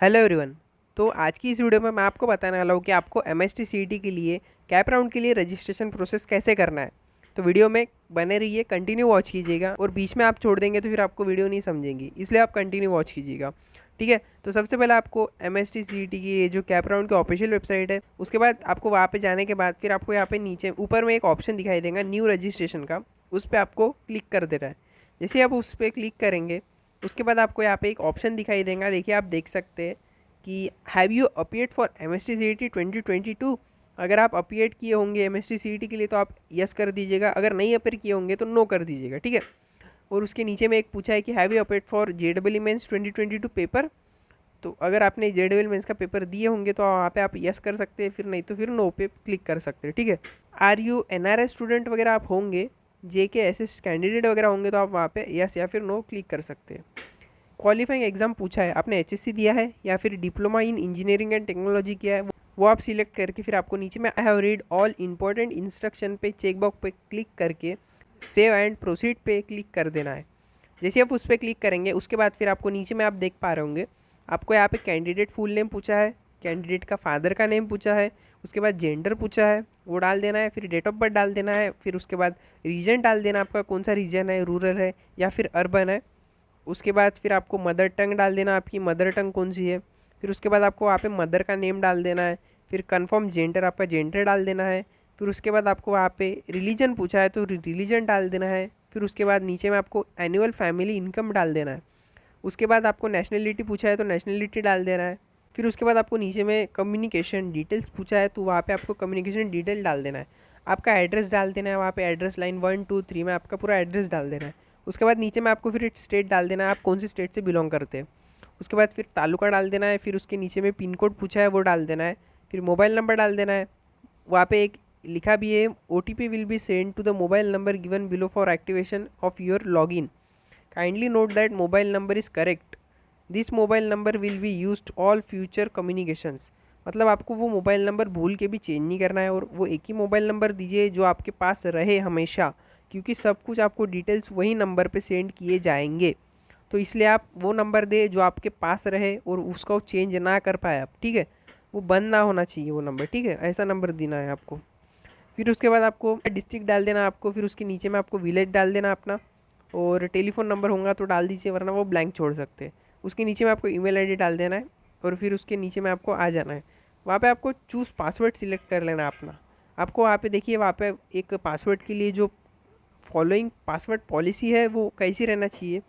Hello everyone. तो आज की इस वीडियो में मैं आपको बताने वाला हूँ कि आपको एमएसटी सीईटी के लिए कैप राउंड के लिए रजिस्ट्रेशन प्रोसेस कैसे करना है। तो वीडियो में बने रहिए, कंटिन्यू वॉच कीजिएगा और बीच में आप छोड़ देंगे तो फिर आपको वीडियो नहीं समझेंगी, इसलिए आप कंटिन्यू वॉच कीजिएगा। ठीक है, तो सबसे पहले आपको एमएसटी सीईटी की ये जो कैप राउंड की ऑफिशियल वेबसाइट है, उसके बाद आपको वहाँ पे जाने के बाद फिर आपको यहाँ पे नीचे ऊपर में एक ऑप्शन दिखाई देगा न्यू रजिस्ट्रेशन का, उस पर आपको क्लिक कर देना है। जैसे आप उस पर क्लिक करेंगे उसके बाद आपको यहाँ पे एक ऑप्शन दिखाई देगा, देखिए आप देख सकते हैं कि have you appeared for M S T C E T 2022। अगर आप अपीयर्ड किए होंगे M S T C E T के लिए तो आप यस कर दीजिएगा, अगर नहीं अपीयर किए होंगे तो नो कर दीजिएगा। ठीक है, और उसके नीचे में एक पूछा है कि have you appeared for J double E mains 2022 paper. तो अगर आपने जे डबल मेंस का पेपर दिए होंगे तो वहाँ पे आप यस कर सकते हैं, फिर नहीं तो फिर नो पे क्लिक कर सकते हैं। ठीक है, are you N R S student वगैरह आप होंगे, जे के एस एस कैंडिडेट वगैरह होंगे तो आप वहाँ पे यस या फिर नो क्लिक कर सकते हैं। क्वालिफाइंग एग्जाम पूछा है, आपने एचएससी दिया है या फिर diploma in engineering and technology किया है, वो आप सिलेक्ट करके फिर आपको नीचे में I have read all important instruction पे चेकबॉक्स पे क्लिक करके सेव एंड प्रोसीड पे क्लिक कर देना है। जैसे आप उस पर क्लिक करेंगे उसके बाद फिर आपको नीचे में आप देख पा रहे होंगे आपको यहाँ पे कैंडिडेट फुल नेम पूछा है, कैंडिडेट का फादर का नेम पूछा है, उसके बाद जेंडर पूछा है वो डाल देना है, फिर डेट ऑफ बर्थ डाल देना है, फिर उसके बाद रीजन डाल देना, आपका कौन सा रीजन है, रूरल है या फिर अर्बन है। उसके बाद फिर आपको मदर टंग डाल देना, आपकी मदर टंग कौन सी है। फिर उसके बाद आपको वहाँ पे मदर का नेम डाल देना है, फिर कंफर्म जेंडर, आपका जेंडर डाल देना है। फिर उसके बाद आपको वहाँ पे रिलीजन पूछा है तो रिलीजन डाल देना है। फिर उसके बाद नीचे में आपको एनुअल फैमिली इनकम डाल देना है। उसके बाद आपको नेशनलिटी पूछा है तो नेशनलिटी डाल देना है। फिर उसके बाद आपको नीचे में कम्युनिकेशन डिटेल्स पूछा है तो वहाँ पे आपको कम्युनिकेशन डिटेल डाल देना है। आपका एड्रेस डाल देना है, वहाँ पे एड्रेस लाइन 1 2 3 में आपका पूरा एड्रेस डाल देना है। उसके बाद नीचे में आपको फिर स्टेट डाल देना है, आप कौन सी स्टेट से बिलोंग करते हैं। उसके बाद फिर तालुका डाल देना है, फिर उसके नीचे में पिन कोड पूछा है वो डाल देना है, फिर मोबाइल नंबर डाल देना है। वहाँ पे एक लिखा भी है O T P will be send to the mobile number given below for activation of your login, kindly note that mobile number is correct, this mobile number will be used all future communications. मतलब आपको वो mobile number भूल के भी change नहीं करना है और वो एक ही मोबाइल नंबर दीजिए जो आपके पास रहे हमेशा, क्योंकि सब कुछ आपको डिटेल्स वही नंबर पे सेंड किए जाएंगे। तो इसलिए आप वो नंबर दे जो आपके पास रहे और उसका चेंज ना कर पाए आप। ठीक है, वो बंद ना होना चाहिए वो नंबर। ठीक है, ऐसा नंबर देना है आपको। फिर उसके बाद आपको डिस्ट्रिक्ट डाल देना आपको, फिर उसके नीचे में आपको विलेज डाल देना अपना, और टेलीफोन नंबर होगा तो डाल दीजिए वरना वो ब्लैंक छोड़ सकते हैं। उसके नीचे में आपको ईमेल आईडी डाल देना है और फिर उसके नीचे में आपको आ जाना है। वहाँ पे आपको चूज़ पासवर्ड सिलेक्ट कर लेना है अपना। आपको वहाँ पे देखिए वहाँ पे एक पासवर्ड के लिए जो फॉलोइंग पासवर्ड पॉलिसी है वो कैसी रहना चाहिए,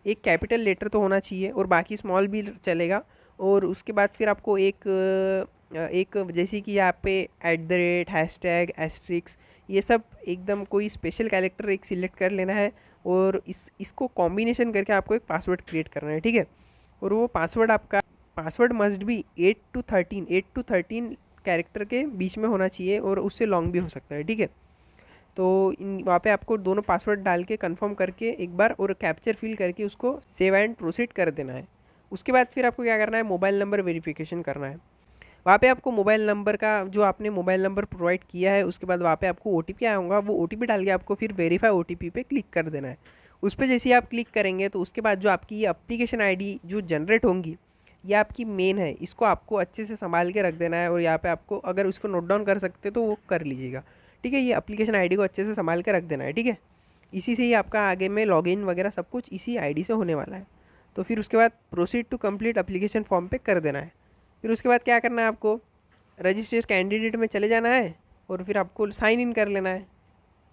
एक कैपिटल लेटर तो होना चाहिए और बाकी स्मॉल भी चलेगा। और उसके बाद फिर आपको एक जैसे कि यहाँ पे @ हैशटैग एस्ट्रिक्स ये सब एकदम कोई स्पेशल कैरेक्टर एक सिलेक्ट कर लेना है और इसको कॉम्बिनेशन करके आपको एक पासवर्ड क्रिएट करना है। ठीक है, और वो पासवर्ड आपका password must be 8 to 13 character के बीच में होना चाहिए और उससे लॉन्ग भी हो सकता है। ठीक है, तो इन वहाँ पे आपको दोनों पासवर्ड डाल के कंफर्म करके एक बार और कैप्चर फिल करके उसको सेव एंड प्रोसीड कर देना है। उसके बाद फिर आपको क्या करना है, मोबाइल नंबर वेरिफिकेशन करना है। वहाँ पे आपको मोबाइल नंबर का जो आपने मोबाइल नंबर प्रोवाइड किया है उसके बाद वहाँ पे आपको ओटीपी आया होगा, वो ओटीपी डाल के आपको फिर वेरीफाई ओटीपी पे क्लिक कर देना है। उस पर जैसे ही आप क्लिक करेंगे तो उसके बाद जो आपकी ये एप्लीकेशन आईडी जो जनरेट होंगी ये आपकी मेन है, इसको आपको अच्छे से संभाल के रख देना है और यहाँ पे आपको अगर उसको नोट डाउन कर सकते तो वो कर लीजिएगा। ठीक है, ये एप्लीकेशन आईडी को अच्छे से संभाल के रख देना है। ठीक है, इसी से ही आपका आगे में लॉगिन वगैरह सब कुछ इसी आईडी से होने वाला है। तो फिर उसके बाद proceed to complete application form pay कर देना है। फिर उसके बाद क्या करना है, आपको रजिस्टर्ड कैंडिडेट में चले जाना है और फिर आपको साइन इन कर लेना है।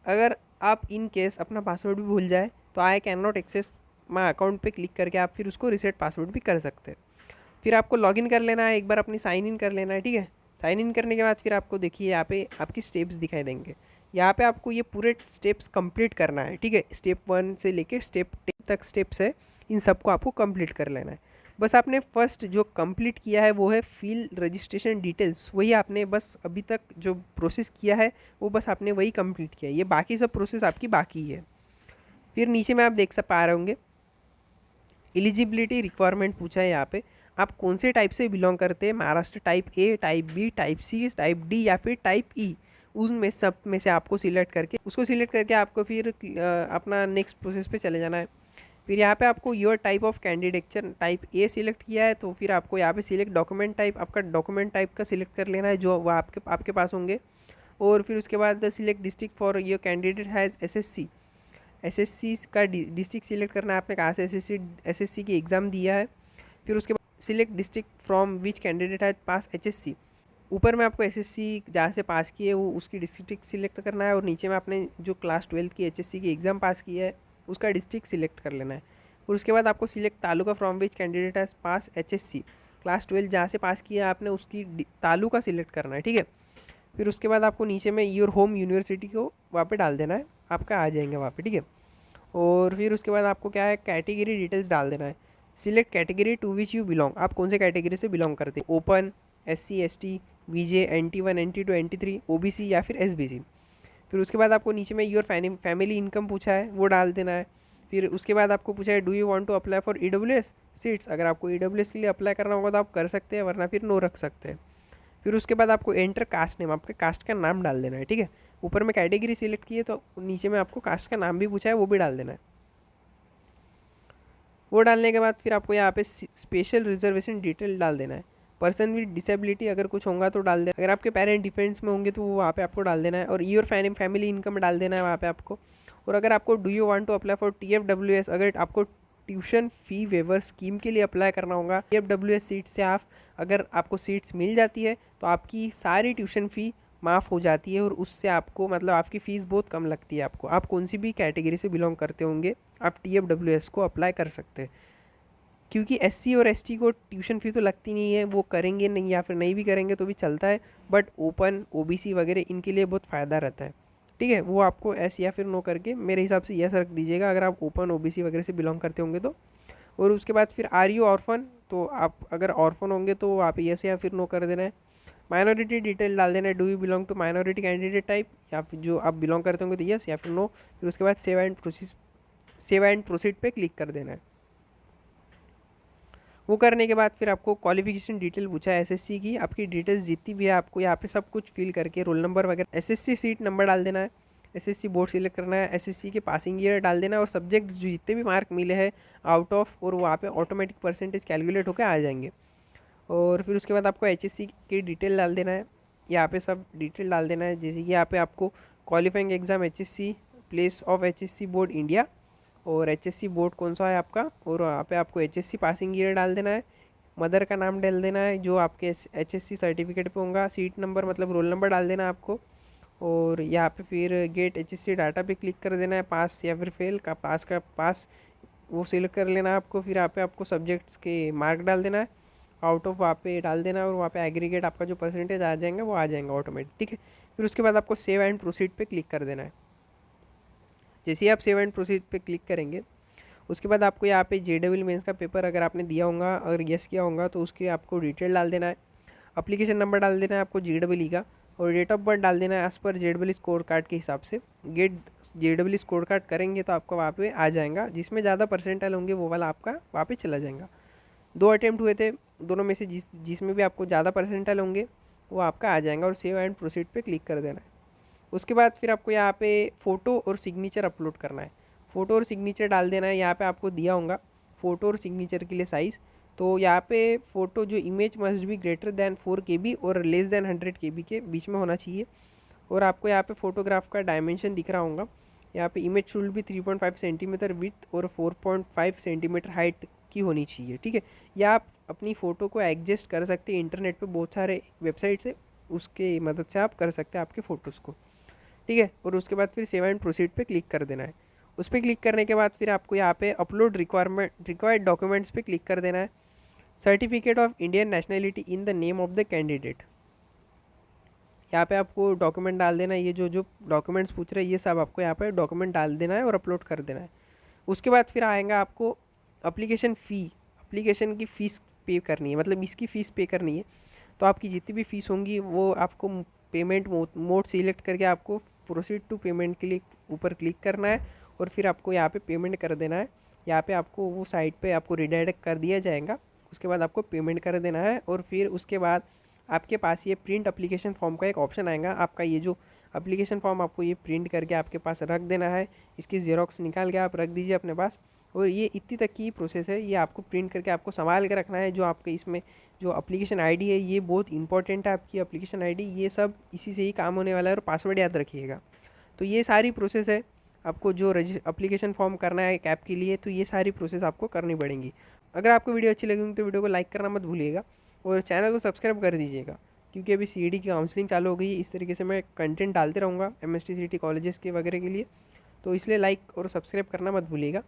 अगर आप इन केस अपना पासवर्ड भी भूल जाए तो I can not access my account पे क्लिक करके आप फिर उसको रिसेट पासवर्ड भी कर सकते हैं। फिर आपको लॉगिन कर लेना है, एक बार अपनी साइन इन कर लेना है। ठीक है, साइन इन करने के बाद फिर आपको देखिए यहाँ पे आपकी स्टेप्स दिखाई देंगे, यहाँ पे आपको ये पूरे स्टेप्स कंप्लीट करना है। ठीक है, स्टेप 1 से लेके स्टेप 10 तक स्टेप्स है, इन सबको आपको कंप्लीट कर लेना है। बस आपने फर्स्ट जो कंप्लीट किया है वो है फिल रजिस्ट्रेशन डिटेल्स, वही आपने बस अभी तक जो प्रोसेस किया है वो बस आपने वही कंप्लीट किया है, ये बाकी सब प्रोसेस आपकी बाकी है। फिर नीचे में आप देख सब पा रहे होंगे एलिजिबिलिटी रिक्वायरमेंट पूछा है, यहाँ पे आप कौन से टाइप से बिलोंग करते हैं, Maharashtra type A, type B, type C, type D या फिर टाइप ई, उनमें सब में से आपको सिलेक्ट करके आपको फिर अपना नेक्स्ट प्रोसेस पे चले जाना है। फिर यहाँ पे आपको your type of candidature type A select किया है, तो फिर आपको यहाँ पे सिलेक्ट डॉक्यूमेंट टाइप, आपका डॉक्यूमेंट टाइप का सिलेक्ट कर लेना है जो वो आपके पास होंगे। और फिर उसके बाद select district for your candidate has SSC, SSC का डिस्ट्रिक्ट सिलेक्ट करना है आपने कहाँ से एसएससी की एग्ज़ाम दिया है। फिर उसके बाद select district from which candidate has pass HSC, ऊपर में आपको एसएससी जहाँ से पास की है वो उसकी डिस्ट्रिक्ट सिलेक्ट करना है, और नीचे में आपने जो क्लास 12 की एचएससी की एग्ज़ाम पास की है उसका डिस्ट्रिक्ट सिलेक्ट कर लेना है। और उसके बाद आपको select taluka from which candidate has pass HSC, class 12 जहाँ से पास किया है आपने उसकी तालुका सिलेक्ट करना है, ठीक है। फिर उसके बाद आपको नीचे में योर होम यूनिवर्सिटी को वहाँ पे डाल देना है, आपका आ जाएंगे वहाँ पे, ठीक है। और फिर उसके बाद आपको क्या है कैटेगरी डिटेल्स डाल देना है। Select category to which you belong, आप कौन से कैटेगरी से बिलोंग करते हैं, ओपन, एससी, एसटी, वीजे, NT1, NT2, NT3, ओबीसी या फिर एसबीसी। फिर उसके बाद आपको नीचे में योर फैमिली इनकम पूछा है वो डाल देना है। फिर उसके बाद आपको पूछा है do you want to apply for EWS seats, अगर आपको EWS के लिए अप्लाई करना होगा तो आप कर सकते हैं, वरना फिर नो रख सकते हैं। फिर उसके बाद आपको एंटर कास्ट नेम, आपके कास्ट का नाम डाल देना है, ठीक है। ऊपर में कैटेगरी सिलेक्ट की है तो नीचे में आपको कास्ट का नाम भी पूछा है वो भी डाल देना है। वो डालने के बाद फिर आपको यहाँ पे स्पेशल रिजर्वेशन डिटेल डाल देना है। पर्सन विद डिसेबिलिटी अगर कुछ होगा तो डाल देना, अगर आपके पेरेंट डिफेंस में होंगे तो वो वहाँ पे आपको डाल देना है। और योर फैमिली इनकम डाल देना है वहाँ पे आपको। और अगर आपको do you want to apply for TFWS, अगर आपको ट्यूशन फ़ी वेवर स्कीम के लिए अप्लाई करना होगा, TFWS सीट से आप अगर आपको सीट्स मिल जाती है तो आपकी सारी ट्यूशन फ़ी माफ़ हो जाती है, और उससे आपको मतलब आपकी फ़ीस बहुत कम लगती है आपको। आप कौन सी भी कैटेगरी से बिलोंग करते होंगे आप TFWS को अप्लाई कर सकते हैं, क्योंकि SC और ST को ट्यूशन फ़ी तो लगती नहीं है, वो करेंगे नहीं या फिर नहीं भी करेंगे तो भी चलता है, बट ओपन, OBC वगैरह इनके लिए बहुत फ़ायदा रहता है, ठीक है। वो आपको एस या फिर नो करके मेरे हिसाब से यस रख दीजिएगा अगर आप ओपन, OBC वगैरह से बिलोंग करते होंगे तो। और उसके बाद फिर आर यू ऑर्फन, तो आप अगर ऑर्फन होंगे तो आप यस या फिर नो कर देना है। माइनॉरिटी डिटेल डाल देना है, do you belong to minority candidate type, या फिर जो आप बिलोंग करते होंगे तो यस या फिर नो। फिर उसके बाद सेव एंड प्रोसीड पे क्लिक कर देना है। वो करने के बाद फिर आपको क्वालिफिकेशन डिटेल पूछा है एसएससी की, आपकी डिटेल्स जितनी भी है आपको यहाँ पे सब कुछ फिल करके रोल नंबर वगैरह, एसएससी सीट नंबर डाल देना है, एसएससी बोर्ड सिलेक्ट करना है, एसएससी के पासिंग ईयर डाल देना है, और सब्जेक्ट जो जितने भी मार्क मिले हैं आउट ऑफ, और वहाँ पे ऑटोमेटिक परसेंटेज कैलकुलेट होकर आ जाएंगे। और फिर उसके बाद आपको एचएससी की डिटेल डाल देना है, यहाँ पे सब डिटेल डाल देना है, जैसे कि यहाँ पे आपको qualifying exam HSC, place of HSC board India, और HSC बोर्ड कौन सा है आपका, और वहाँ पे आपको HSC पासिंग ईयर डाल देना है, मदर का नाम डाल देना है जो आपके HSC सर्टिफिकेट पे होगा, सीट नंबर मतलब रोल नंबर डाल देना है आपको। और यहाँ पे फिर गेट HSC डाटा पे क्लिक कर देना है, पास या फिर फेल का पास वो सिलेक्ट कर लेना है आपको। फिर यहाँ पे आपको सब्जेक्ट्स के मार्क डाल देना है, आउट ऑफ वहाँ पे डाल देना है, और वहाँ पे एग्रीगेट आपका जो परसेंटेज आ जाएगा वो आ जाएगा ऑटोमेटिक, ठीक है। फिर उसके बाद आपको सेव एंड प्रोसीड पे क्लिक कर देना है। जैसे ही आप सेव एंड प्रोसीड पे क्लिक करेंगे उसके बाद आपको यहाँ पे JEE मेंस का पेपर अगर आपने दिया होगा, अगर यस किया होगा तो उसके आपको डिटेल डाल देना है, अप्लीकेशन नंबर डाल देना है आपको JEE का, और डेट ऑफ बर्थ डाल देना है as per JEE score card के हिसाब से। गेट JEE स्कोर कार्ड करेंगे तो आपका वहाँ पे आ जाएगा, जिसमें ज़्यादा परसेंटाइल होंगे वो वाला आपका वहाँ पे चला जाएगा। 2 अटैम्प्ट हुए थे, दोनों में से जिसमें भी आपको ज़्यादा परसेंटाइल होंगे वो आपका आ जाएगा, और सेव एंड प्रोसीड पे क्लिक कर देना है। उसके बाद फिर आपको यहाँ पे फ़ोटो और सिग्नेचर अपलोड करना है, फ़ोटो और सिग्नेचर डाल देना है। यहाँ पे आपको दिया होगा फ़ोटो और सिग्नेचर के लिए साइज़, तो यहाँ पे फ़ोटो जो image must be greater than 4 KB और लेस दैन 100 KB के बीच में होना चाहिए। और आपको यहाँ पे फ़ोटोग्राफ का डायमेंशन दिख रहा होगा, यहाँ पे इमेज शुड भी 3.5 सेंटीमीटर विड्थ और 4.5 सेंटीमीटर हाइट की होनी चाहिए, ठीक है। या आप अपनी फ़ोटो को एडजस्ट कर सकते हैं, इंटरनेट पे बहुत सारे वेबसाइट से उसके मदद से आप कर सकते हैं आपके फ़ोटोज़ को, ठीक है। और उसके बाद फिर सेव एंड प्रोसीड पे क्लिक कर देना है। उस पर क्लिक करने के बाद फिर आपको यहाँ पे अपलोड रिक्वायर्ड डॉक्यूमेंट्स पे क्लिक कर देना है। Certificate of Indian nationality in the name of the candidate, यहाँ पे आपको डॉक्यूमेंट डाल देना है, ये जो डॉक्यूमेंट्स पूछ रहे हैं ये सब आपको यहाँ पे डॉक्यूमेंट डाल देना है और अपलोड कर देना है। उसके बाद फिर आएगा आपको अप्लीकेशन की फ़ीस पे करनी है, मतलब इसकी फ़ीस पे करनी है। तो आपकी जितनी भी फ़ीस होंगी वो आपको पेमेंट मोड सिलेक्ट करके आपको प्रोसीड टू पेमेंट के लिए ऊपर क्लिक करना है, और फिर आपको यहाँ पे पेमेंट कर देना है। यहाँ पे आपको वो साइट पे आपको रिडायरेक्ट कर दिया जाएगा, उसके बाद आपको पेमेंट कर देना है। और फिर उसके बाद आपके पास ये प्रिंट एप्लीकेशन फॉर्म का एक ऑप्शन आएगा, आपका ये जो एप्लीकेशन फॉर्म आपको ये प्रिंट करके आपके पास रख देना है। इसकी ज़ेरॉक्स निकाल के आप रख दीजिए अपने पास। और ये इतनी तक की प्रोसेस है, ये आपको प्रिंट करके आपको संभाल के रखना है। जो आपके इसमें जो एप्लीकेशन आईडी है ये बहुत इंपॉर्टेंट है, आपकी एप्लीकेशन आईडी, ये सब इसी से ही काम होने वाला है। और पासवर्ड याद रखिएगा। तो ये सारी प्रोसेस है आपको जो एप्लीकेशन फॉर्म करना है एक ऐप के लिए, तो ये सारी प्रोसेस आपको करनी पड़ेंगी। अगर आपको वीडियो अच्छी लगेगी तो वीडियो को लाइक करना मत भूलिएगा और चैनल को सब्सक्राइब कर दीजिएगा, क्योंकि अभी सीईटी की काउंसलिंग चालू हो गई है। इस तरीके से मैं कंटेंट डालते रहूँगा एमएसटी सीईटी कॉलेजेस के वगैरह के लिए, तो इसलिए लाइक और सब्सक्राइब करना मत भूलिएगा।